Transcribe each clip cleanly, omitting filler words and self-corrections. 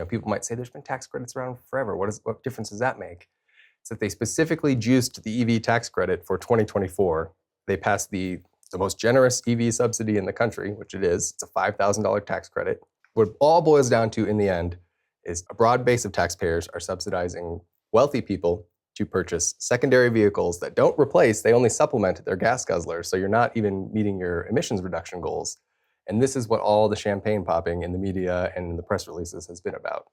people might say there's been tax credits around forever. What difference does that make? It's that they specifically juiced the EV tax credit for 2024. They passed the most generous EV subsidy in the country, which it is. It's a $5,000 tax credit. What it all boils down to in the end is a broad base of taxpayers are subsidizing wealthy people to purchase secondary vehicles that don't replace, they only supplement their gas guzzlers. So you're not even meeting your emissions reduction goals. And this is what all the champagne popping in the media and in the press releases has been about.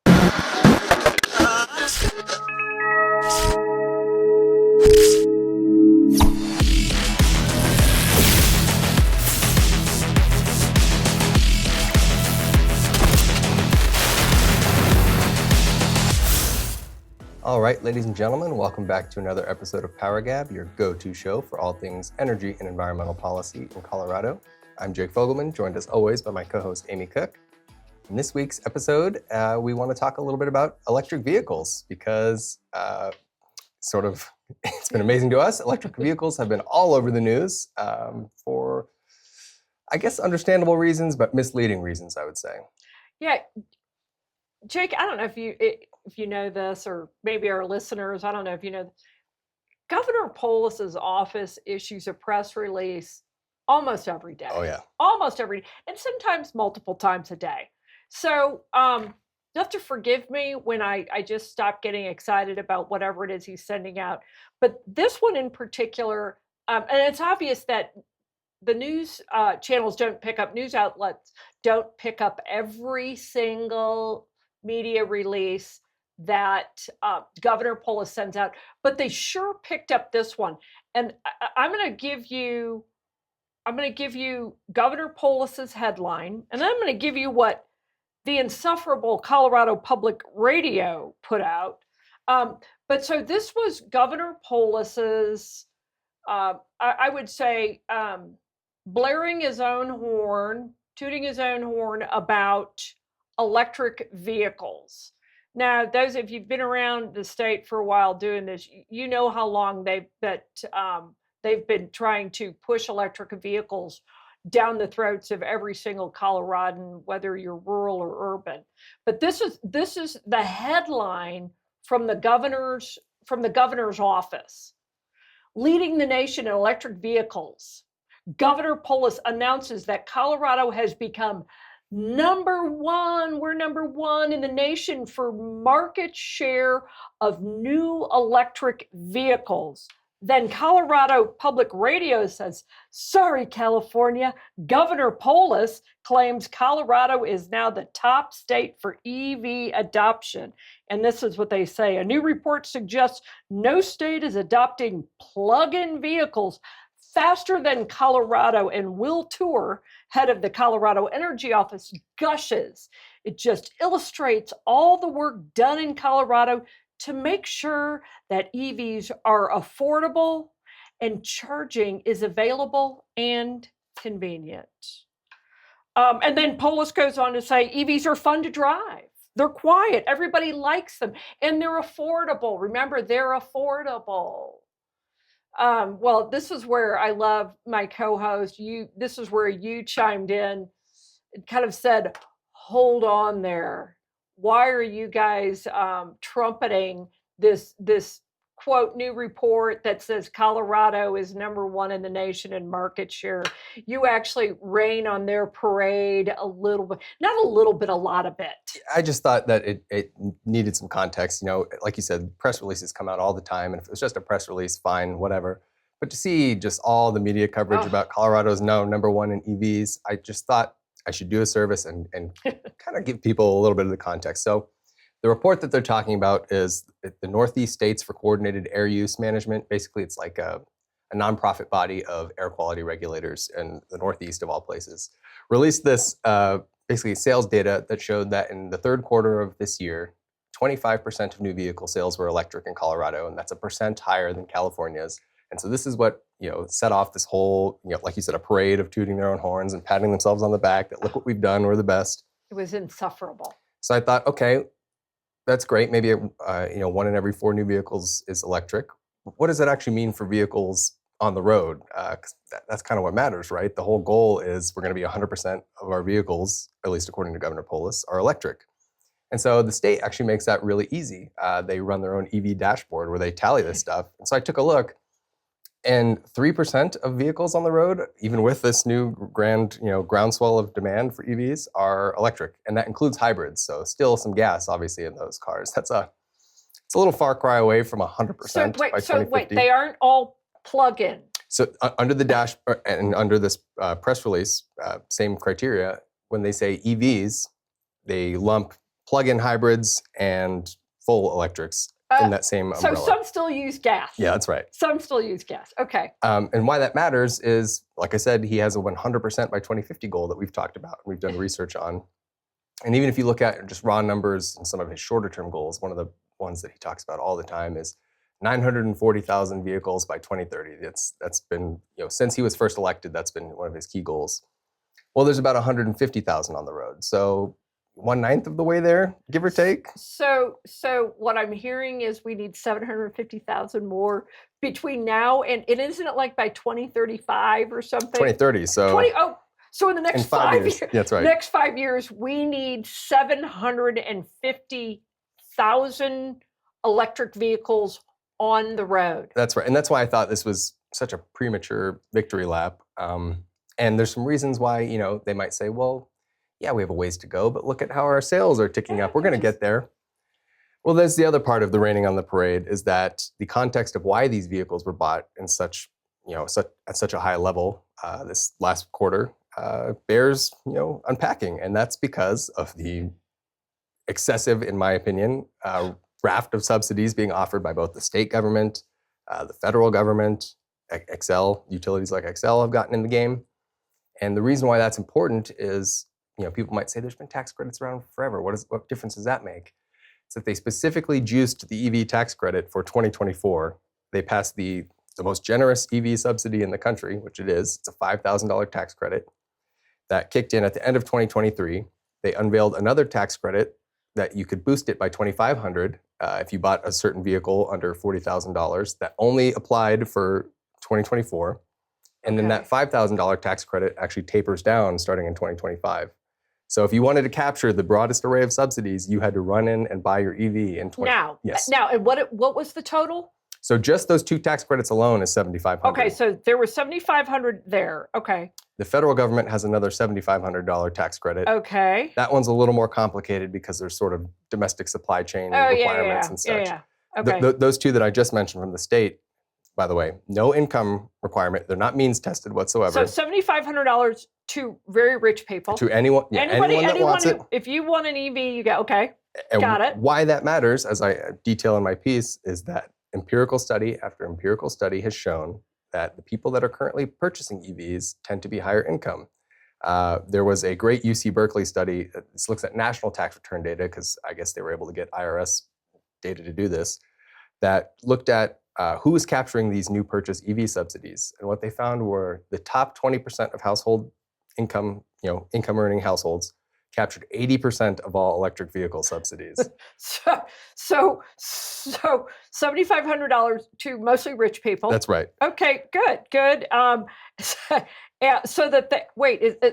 All right, ladies and gentlemen, welcome back to another episode of PowerGab, your go-to show for all things energy and environmental policy in Colorado. I'm Jake Fogleman, joined as always by my co-host Amy Cooke. In this week's episode, we want to talk a little bit about electric vehicles because it's been amazing to us. Electric vehicles have been all over the news for, I guess, understandable reasons, but misleading reasons, I would say. Yeah, Jake, I don't know if you know this, or maybe our listeners, I don't know if you know, Governor Polis's office issues a press release almost every day. Oh, yeah. Almost every day, and sometimes multiple times a day. So you have to forgive me when I just stop getting excited about whatever it is he's sending out. But this one in particular, and it's obvious that the news channels don't pick up, news outlets don't pick up every single media release that Governor Polis sends out, but they sure picked up this one. And I'm going to give you Governor Polis's headline, and then I'm going to give you what the insufferable Colorado Public Radio put out. But so this was Governor Polis's, I would say, blaring his own horn, tooting his own horn about electric vehicles. Now, those if you've been around the state for a while doing this, you know how long they've been trying to push electric vehicles down the throats of every single Coloradan, whether you're rural or urban. But this is the headline from the governor's office. Leading the nation in electric vehicles, Governor Polis announces that Colorado has become number one. We're number one in the nation for market share of new electric vehicles. Then Colorado Public Radio says, sorry, California, Governor Polis claims Colorado is now the top state for EV adoption. And this is what they say. A new report suggests no state is adopting plug-in vehicles faster than Colorado, and Will Tour, head of the Colorado Energy Office, gushes. It just illustrates all the work done in Colorado to make sure that EVs are affordable and charging is available and convenient. And then Polis goes on to say EVs are fun to drive. They're quiet. Everybody likes them. And they're affordable. Remember, they're affordable. Well, this is where I love my co-host. This is where you chimed in and kind of said, hold on there. Why are you guys trumpeting this quote new report that says Colorado is number one in the nation in market share? You actually rain on their parade a little bit, not a little bit, a lot of it. I just thought that it needed some context. Like you said, press releases come out all the time, and if it was just a press release, fine, whatever. But to see just all the media coverage about Colorado's now number one in EVs, I just thought I should do a service and kind of give people a little bit of the context. So the report that they're talking about is the Northeast States for Coordinated Air Use Management. Basically, it's like a nonprofit body of air quality regulators in the Northeast of all places. Released this basically sales data that showed that in the third quarter of this year, 25% of new vehicle sales were electric in Colorado, and that's 1% higher than California's. And so this is what set off this whole, like you said, a parade of tooting their own horns and patting themselves on the back that look what we've done, we're the best. It was insufferable. So I thought, okay, that's great. Maybe 1 in every 4 new vehicles is electric. What does that actually mean for vehicles on the road? 'Cause that's kind of what matters, right? The whole goal is we're going to be 100% of our vehicles, at least according to Governor Polis, are electric. And so the state actually makes that really easy. They run their own EV dashboard where they tally this stuff. And so I took a look, and 3% of vehicles on the road, even with this new groundswell of demand for EVs, are electric, and that includes hybrids. So still some gas, obviously, in those cars. It's a little far cry away from 100% by 2050. So wait, they aren't all plug-in. So under the dash and under this press release, same criteria. When they say EVs, they lump plug-in hybrids and full electrics in that same umbrella. So some still use gas. Yeah, that's right. Some still use gas. Okay. And why that matters is, like I said, he has a 100% by 2050 goal that we've talked about, we've done research on. And even if you look at just raw numbers and some of his shorter term goals, one of the ones that he talks about all the time is 940,000 vehicles by 2030. That's been, since he was first elected, that's been one of his key goals. Well, there's about 150,000 on the road. So 1/9 of the way there, give or take. So what I'm hearing is we need 750,000 more between now and isn't it like by 2035 or something? 2030. So so in the next 5 years. years, That's right. Next 5 years, we need 750,000 electric vehicles on the road. That's right, and that's why I thought this was such a premature victory lap. And there's some reasons why they might say, well, yeah, we have a ways to go, but look at how our sales are ticking up. We're going to get there. Well, there's the other part of the raining on the parade is that the context of why these vehicles were bought in at such a high level this last quarter bears unpacking, and that's because of the excessive, in my opinion, raft of subsidies being offered by both the state government, the federal government, utilities like Xcel have gotten in the game. And the reason why that's important is, people might say there's been tax credits around forever. What difference does that make? It's that they specifically juiced the EV tax credit for 2024. They passed the most generous EV subsidy in the country, which it is. It's a $5,000 tax credit that kicked in at the end of 2023. They unveiled another tax credit that you could boost it by $2,500 if you bought a certain vehicle under $40,000. That only applied for 2024. And then that $5,000 tax credit actually tapers down starting in 2025. So if you wanted to capture the broadest array of subsidies, you had to run in and buy your EV in 20. Yes. Now, and what was the total? So just those two tax credits alone is $7,500. Okay, so there was $7,500 there. Okay. The federal government has another $7,500 tax credit. Okay. That one's a little more complicated because there's sort of domestic supply chain requirements and such. Yeah. Okay. Those two that I just mentioned from the state, by the way, no income requirement. They're not means tested whatsoever. So $7,500 to very rich people. To anyone that wants it. If you want an EV, you go, okay, and got it. Why that matters, as I detail in my piece, is that empirical study after empirical study has shown that the people that are currently purchasing EVs tend to be higher income. There was a great UC Berkeley study. This looks at national tax return data because I guess they were able to get IRS data to do this, that looked at who was capturing these new purchase EV subsidies. And what they found were the top 20% of household income earning households captured 80% of all electric vehicle subsidies. So $7,500 to mostly rich people. That's right. Okay, good. Yeah, so that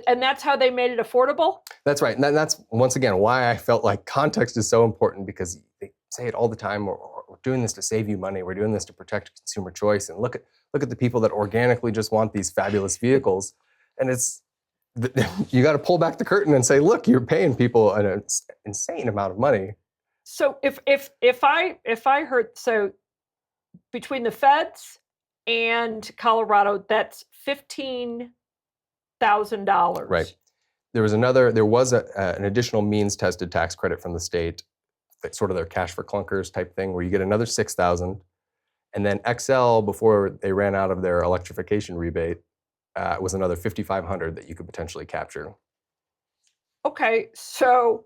and that's how they made it affordable? That's right. And that's once again why I felt like context is so important, because they say it all the time. We're doing this to save you money. We're doing this to protect consumer choice. And look at the people that organically just want these fabulous vehicles. And you got to pull back the curtain and say, look, you're paying people an insane amount of money. So if I heard, so between the feds and Colorado, that's $15,000. Right. There was an additional means tested tax credit from the state, that's sort of their cash for clunkers type thing, where you get another $6,000. And then Xcel, before they ran out of their electrification rebate, was another $5,500 that you could potentially capture. Okay, so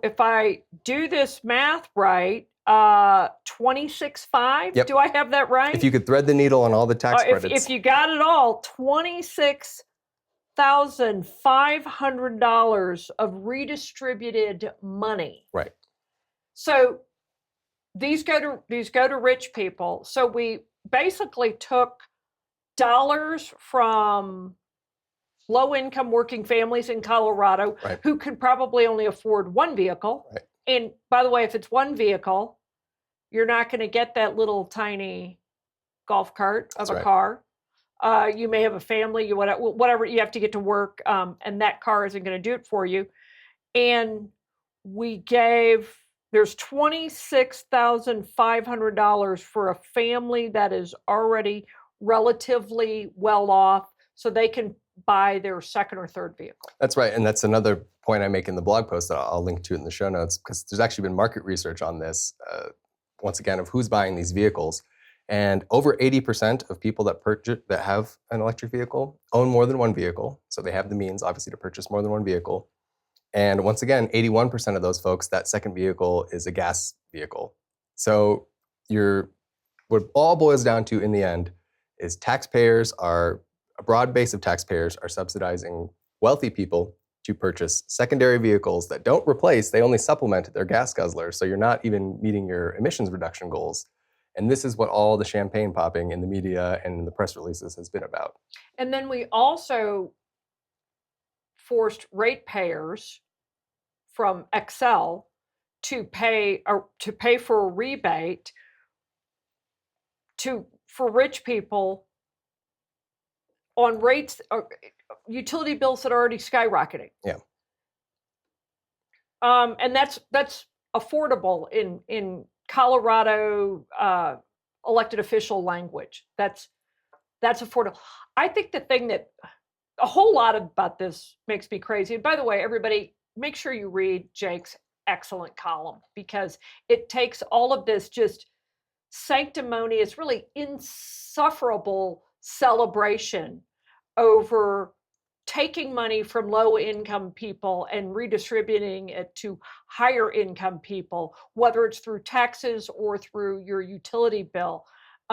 if I do this math right, $26,500. Yep. Do I have that right? If you could thread the needle on all the tax credits. If you got it all, $26,500 of redistributed money. Right. So these go to rich people. So we basically took dollars from low-income working families in Colorado Right. who could probably only afford one vehicle. Right. And by the way, if it's one vehicle, you're not going to get that little tiny golf cart of That's a right. car. You may have a family, whatever, you have to get to work, and that car isn't going to do it for you. And there's $26,500 for a family that is already relatively well off, so they can buy their second or third vehicle. That's right. And that's another point I make in the blog post that I'll link to in the show notes, because there's actually been market research on this, once again, of who's buying these vehicles. And over 80% of people that have an electric vehicle own more than one vehicle. So they have the means, obviously, to purchase more than one vehicle. And once again, 81% of those folks, that second vehicle is a gas vehicle. So what it all boils down to in the end is a broad base of taxpayers are subsidizing wealthy people to purchase secondary vehicles that don't replace, they only supplement their gas guzzler. So you're not even meeting your emissions reduction goals. And this is what all the champagne popping in the media and in the press releases has been about. And then we also forced ratepayers from Excel to pay for a rebate for rich people on rates, utility bills that are already skyrocketing. Yeah. And that's affordable in Colorado elected official language. That's affordable. I think the thing that a whole lot about this makes me crazy. And by the way, everybody, make sure you read Jake's excellent column, because it takes all of this just sanctimonious, really insufferable celebration over taking money from low income people and redistributing it to higher income people, whether it's through taxes or through your utility bill.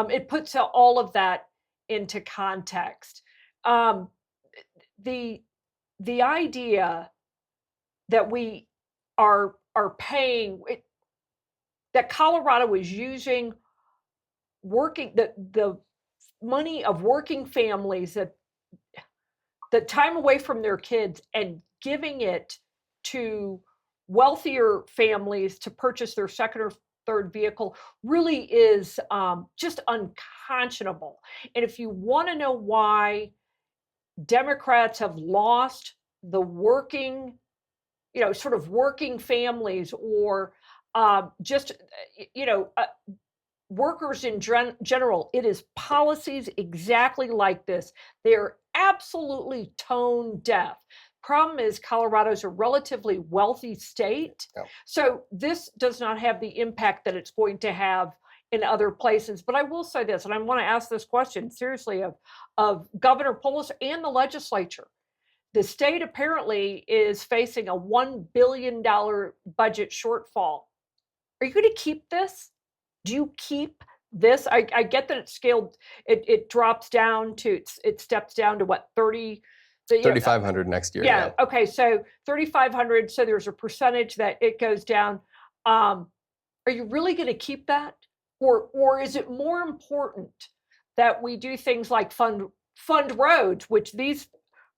It puts all of that into context. The idea that we are paying, that Colorado is using the money of working families, that the time away from their kids, and giving it to wealthier families to purchase their second or third vehicle, really is just unconscionable. And if you want to know why Democrats have lost the working, sort of working families, or just, workers in general, it is policies exactly like this. They're absolutely tone deaf. Problem is, Colorado's a relatively wealthy state. Yeah. So this does not have the impact that it's going to have in other places. But I will say this, and I want to ask this question seriously of Governor Polis and the legislature. The state apparently is facing a $1 billion budget shortfall. Are you going to keep this? Do you keep this? I get that it's scaled, it drops down to, it steps down to what, 3,500 next year. Yeah. Okay. So 3,500. So there's a percentage that it goes down. Are you really going to keep that? Or is it more important that we do things like fund roads, which these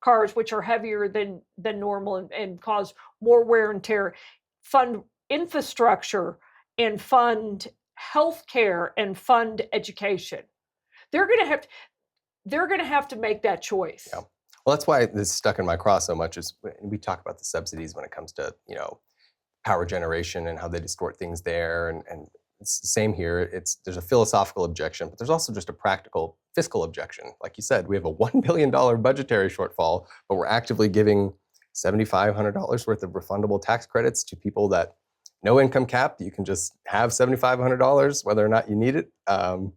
cars, which are heavier than normal and cause more wear and tear, fund infrastructure and fund healthcare and fund education? They're going to have to make that choice. Yeah. Well, that's why this stuck in my craw so much. Is we talk about the subsidies when it comes to power generation and how they distort things there, and it's the same here. There's a philosophical objection, but there's also just a practical fiscal objection. Like you said, we have a $1 billion budgetary shortfall, but we're actively giving $7,500 worth of refundable tax credits to people that no income cap. You can just have $7,500 whether or not you need it. And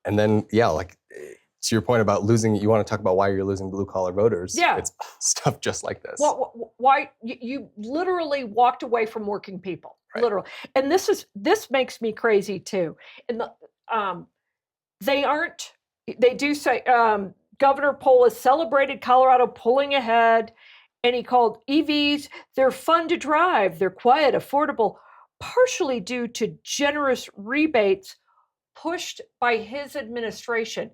then, like to your point about losing, you want to talk about why you're losing blue collar voters. Yeah. It's stuff just like this. Well, why you literally walked away from working people, right. Literally. And this makes me crazy too. And they do say, Governor Polis celebrated Colorado pulling ahead, and he called EVs, they're fun to drive, they're quiet, affordable, partially due to generous rebates pushed by his administration.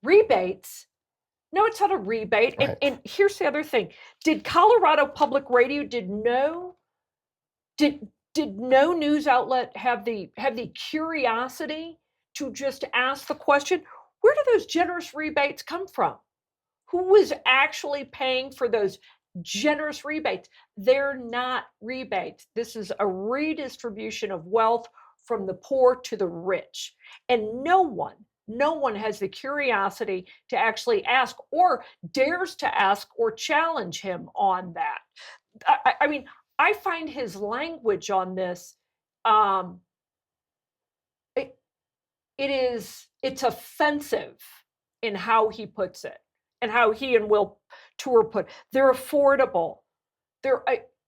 Rebates? No, it's not a rebate. Right. And here's the other thing: did Colorado Public Radio did no news outlet have the curiosity to just ask the question, where do those generous rebates come from? Who was actually paying for those generous rebates? They're not rebates. This is a redistribution of wealth from the poor to the rich. And no one has the curiosity to actually ask or dares to ask or challenge him on that. I mean, I find his language on this, um, it, it's offensive in how he puts it and how he and Will Tour put. They're affordable. They're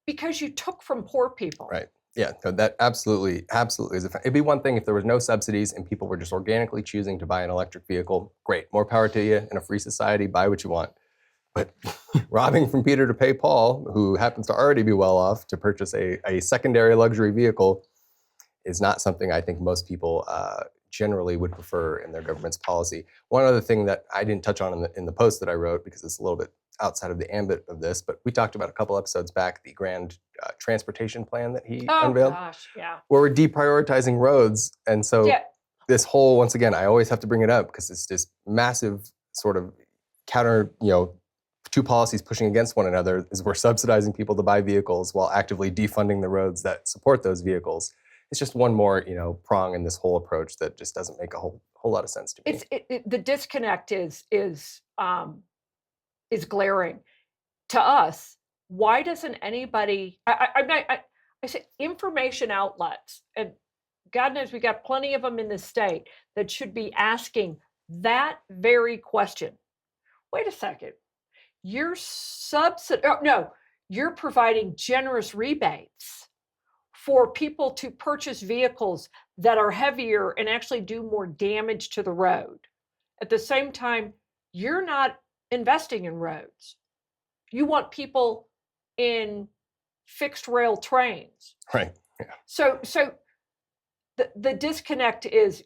because you took from poor people. Right. Yeah, no, that absolutely is. It'd be one thing if there was no subsidies and people were just organically choosing to buy an electric vehicle. Great, more power to you. In a free society, buy what you want. But robbing from Peter to pay Paul, who happens to already be well off, to purchase a secondary luxury vehicle is not something I think most people generally would prefer in their government's policy. One other thing that I didn't touch on in the post that I wrote, because it's a little bit outside of the ambit of this, but we talked about a couple episodes back, the grand transportation plan that he unveiled, Gosh, yeah. where we're deprioritizing roads. And so this whole, once again, I always have to bring it up because it's this massive sort of counter, two policies pushing against one another is we're subsidizing people to buy vehicles while actively defunding the roads that support those vehicles. It's just one more, prong in this whole approach that just doesn't make a whole lot of sense to me. The disconnect is glaring to us. Why doesn't anybody? I say information outlets, and God knows we got plenty of them in the state that should be asking that very question. Wait a second, you're you're providing generous rebates for people to purchase vehicles that are heavier and actually do more damage to the road. At the same time, you're not investing in roads. You want people in fixed rail trains. Right. Yeah. So the disconnect is,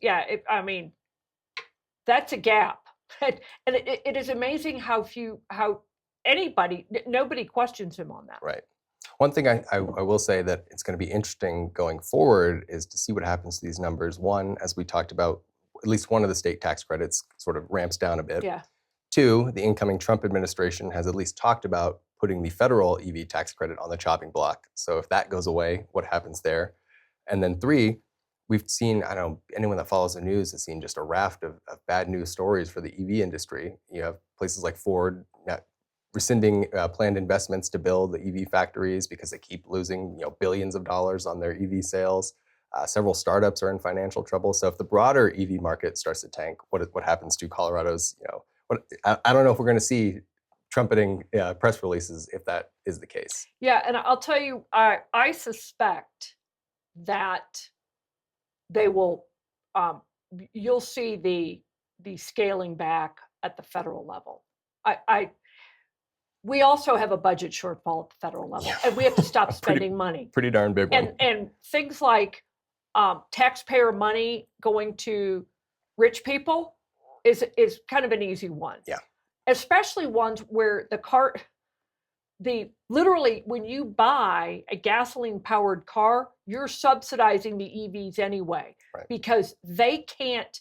that's a gap. And it is amazing how nobody questions him on that. Right. One thing I will say that it's going to be interesting going forward is to see what happens to these numbers. One, as we talked about, at least one of the state tax credits sort of ramps down a bit. Yeah. Two, the incoming Trump administration has at least talked about putting the federal EV tax credit on the chopping block. So if that goes away, what happens there? And then three, we've seen, I don't know, anyone that follows the news has seen just a raft of bad news stories for the EV industry. You have places like Ford rescinding planned investments to build the EV factories because they keep losing billions of dollars on their EV sales. Several startups are in financial trouble. So if the broader EV market starts to tank, what happens to Colorado's, I don't know if we're going to see trumpeting press releases if that is the case. Yeah, and I'll tell you, I suspect that they will, you'll see the scaling back at the federal level. We also have a budget shortfall at the federal level, and we have to stop spending money. Pretty darn big one. And things like taxpayer money going to rich people is kind of an easy one. Yeah. Especially ones where literally when you buy a gasoline powered car, you're subsidizing the EVs anyway, right, because they can't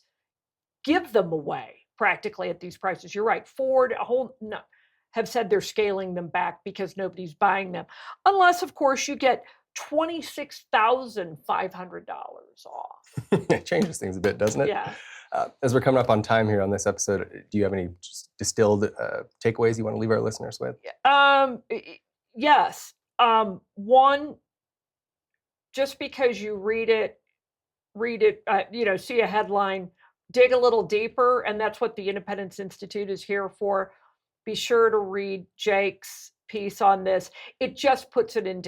give them away practically at these prices. You're right. Ford, have said they're scaling them back because nobody's buying them. Unless, of course, you get $26,500 off. It changes things a bit, doesn't it? Yeah. As we're coming up on time here on this episode, do you have any distilled takeaways you want to leave our listeners with? Yes. One, just because you read it, see a headline, dig a little deeper, and that's what the Independence Institute is here for. Be sure to read Jake's piece on this. It just puts it in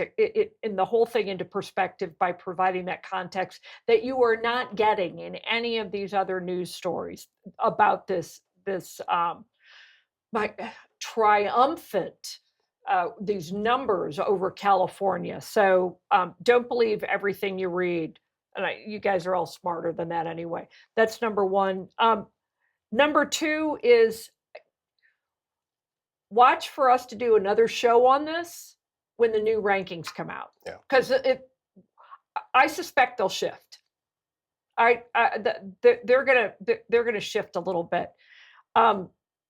the whole thing into perspective by providing that context that you are not getting in any of these other news stories about this triumphant these numbers over California. So don't believe everything you read. And you guys are all smarter than that anyway. That's number one. Number two is, watch for us to do another show on this when the new rankings come out. Yeah. Because I suspect they'll shift. They're gonna shift a little bit.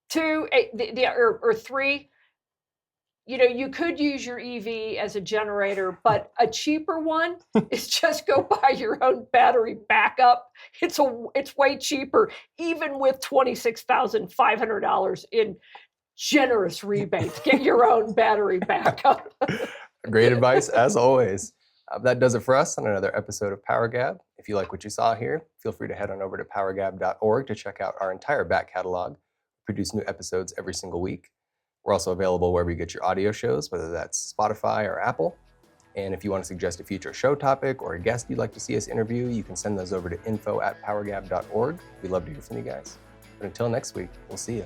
2, or 3. You could use your EV as a generator, but a cheaper one is just go buy your own battery backup. It's way cheaper, even with $26,500 in generous rebates. Get your own battery backup. Great advice, as always. That does it for us on another episode of PowerGab. If you like what you saw here, feel free to head on over to PowerGab.org to check out our entire back catalog. We produce new episodes every single week. We're also available wherever you get your audio shows, whether that's Spotify or Apple. And if you want to suggest a future show topic or a guest you'd like to see us interview, you can send those over to info@powergab.org. We'd love to hear from you guys. But until next week, we'll see you.